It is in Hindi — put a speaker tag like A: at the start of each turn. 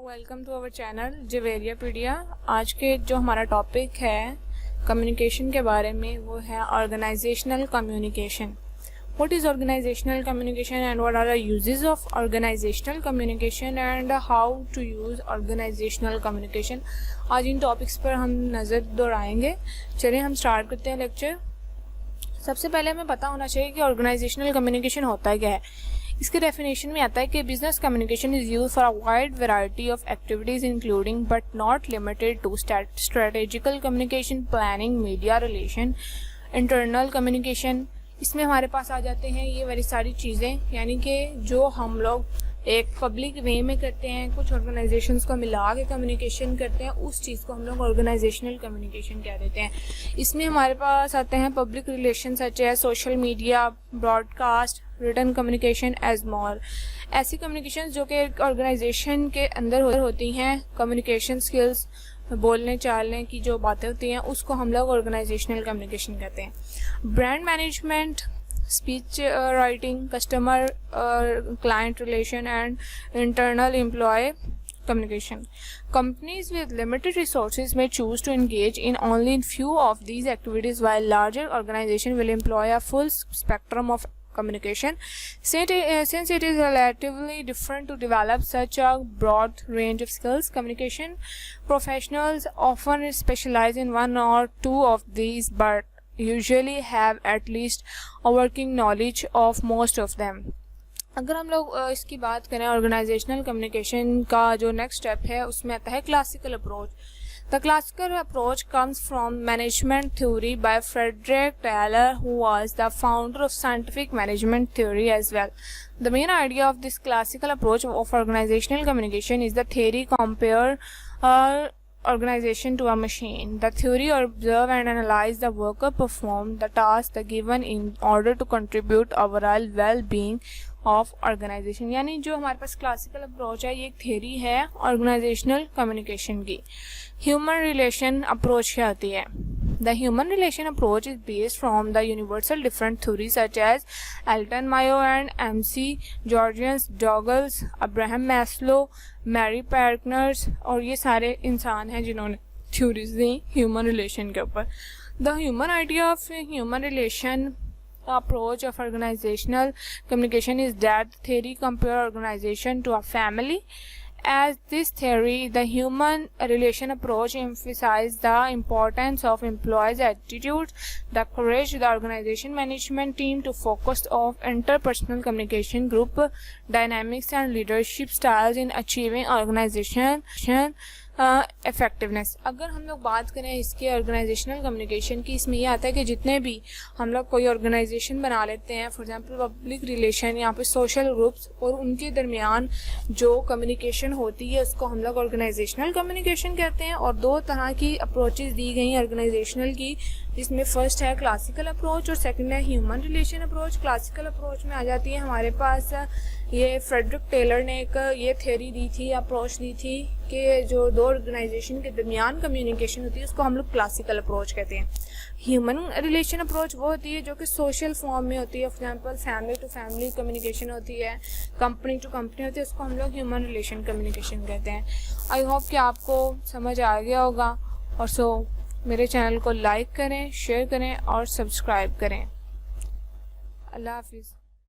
A: Welcome to our channel Javeriapedia. आज के जो हमारा टॉपिक है कम्युनिकेशन के बारे में वो है organisational communication. What is organisational communication and what are the usages of organisational communication and how to use organisational communication. आज इन टॉपिक्स पर हम नज़र दौड़ाएंगे। चलिए हम स्टार्ट करते हैं लेक्चर। सबसे पहले हमें पता होना चाहिए कि ऑर्गेनाइजेशनल कम्युनिकेशन होता क्या है। इसके डेफिनेशन में आता है कि business communication is use for a wide variety of activities including but not limited to strategical communication, planning, media relation, internal communication. इसमें हमारे पास आ जाते हैं ये वाली सारी चीज़ें, यानी कि जो हम लोग एक पब्लिक वे में करते हैं, कुछ ऑर्गेनाइजेशंस को मिला के कम्युनिकेशन करते हैं, उस चीज़ को हम लोग ऑर्गेनाइजेशनल कम्युनिकेशन कह देते हैं। इसमें हमारे पास आते हैं public relation such as social media, broadcast, written communication as more. ऐसी कम्युनिकेशन जो कि ऑर्गेनाइजेशन के अंदर होती हैं, कम्युनिकेशन स्किल्स, बोलने चालने की जो बातें होती हैं, उसको हम लोग ऑर्गेनाइजेशनल कम्युनिकेशन कहते हैं। Brand management, speech writing, customer client relation and internal employ communication. Companies with limited resources may choose to engage in only few of these activities, while larger organizations will employ a full spectrum of communication. Since it is relatively different to develop such a broad range of skills, communication professionals often specialize in one or two of these, but usually have at least a working knowledge of most of them. अगर हम लोग इसकी बात करें ऑर्गेनाइजेशनल कम्युनिकेशन का जो नेक्स्ट स्टेप है, उसमें आता है classical approach. The classical approach comes from management theory by Frederick Taylor, who was the founder of scientific management theory as well. The main idea of this classical approach of organisational communication is the theory compare organization to a machine. The theory observe and analyze the worker perform the task given in order to contribute overall well-being of organization. यानी जो हमारे पास क्लासिकल अप्रोच है, ये एक थ्योरी है ऑर्गेनाइजेशनल कम्युनिकेशन की। ह्यूमन रिलेशन अप्रोच क्या होती है? The human relation approach is based from the universal different theories such as Alton Mayo and M.C. Georgians, Douglas, Abraham Maslow, Mary Parkners, और ये सारे इंसान हैं जिन्होंने थ्योरीज दी ह्यूमन रिलेशन के ऊपर। The human idea of human relation approach of organizational communication is that theory compare organization to a family. As this theory, the human relation approach emphasizes the importance of employees' attitudes, the courage of the organization management team to focus on interpersonal communication, group dynamics, and leadership styles in achieving organization effectiveness. अगर हम लोग बात करें इसके ऑर्गेनाइजेशनल कम्युनिकेशन की, इसमें यह आता है कि जितने भी हम लोग कोई ऑर्गेनाइजेशन बना लेते हैं, फॉर एग्जांपल पब्लिक रिलेशन या फिर सोशल ग्रुप्स, और उनके दरमियान जो कम्युनिकेशन होती है उसको हम लोग ऑर्गेनाइजेशनल कम्युनिकेशन कहते हैं। और दो तरह की अप्रोचेस दी गई ऑर्गेनाइजेशनल की, जिसमें फर्स्ट है क्लासिकल अप्रोच और सेकंड है human relation approach. Classical approach में आ जाती है हमारे पास ये फ्रेडरिक टेलर ने एक ये थ्योरी दी थी, अप्रोच दी थी कि जो दो ऑर्गेनाइजेशन के दरमियान कम्युनिकेशन होती है उसको हम लोग क्लासिकल अप्रोच कहते हैं। ह्यूमन रिलेशन अप्रोच वो होती है जो कि सोशल फॉर्म में होती है, for example family to family communication होती है, कंपनी टू कंपनी होती है, उसको हम लोग ह्यूमन रिलेशन कम्युनिकेशन कहते हैं। आई होप कि आपको समझ आ गया होगा, और मेरे चैनल को लाइक करें, शेयर करें और सब्सक्राइब करें। अल्लाह हाफिज़।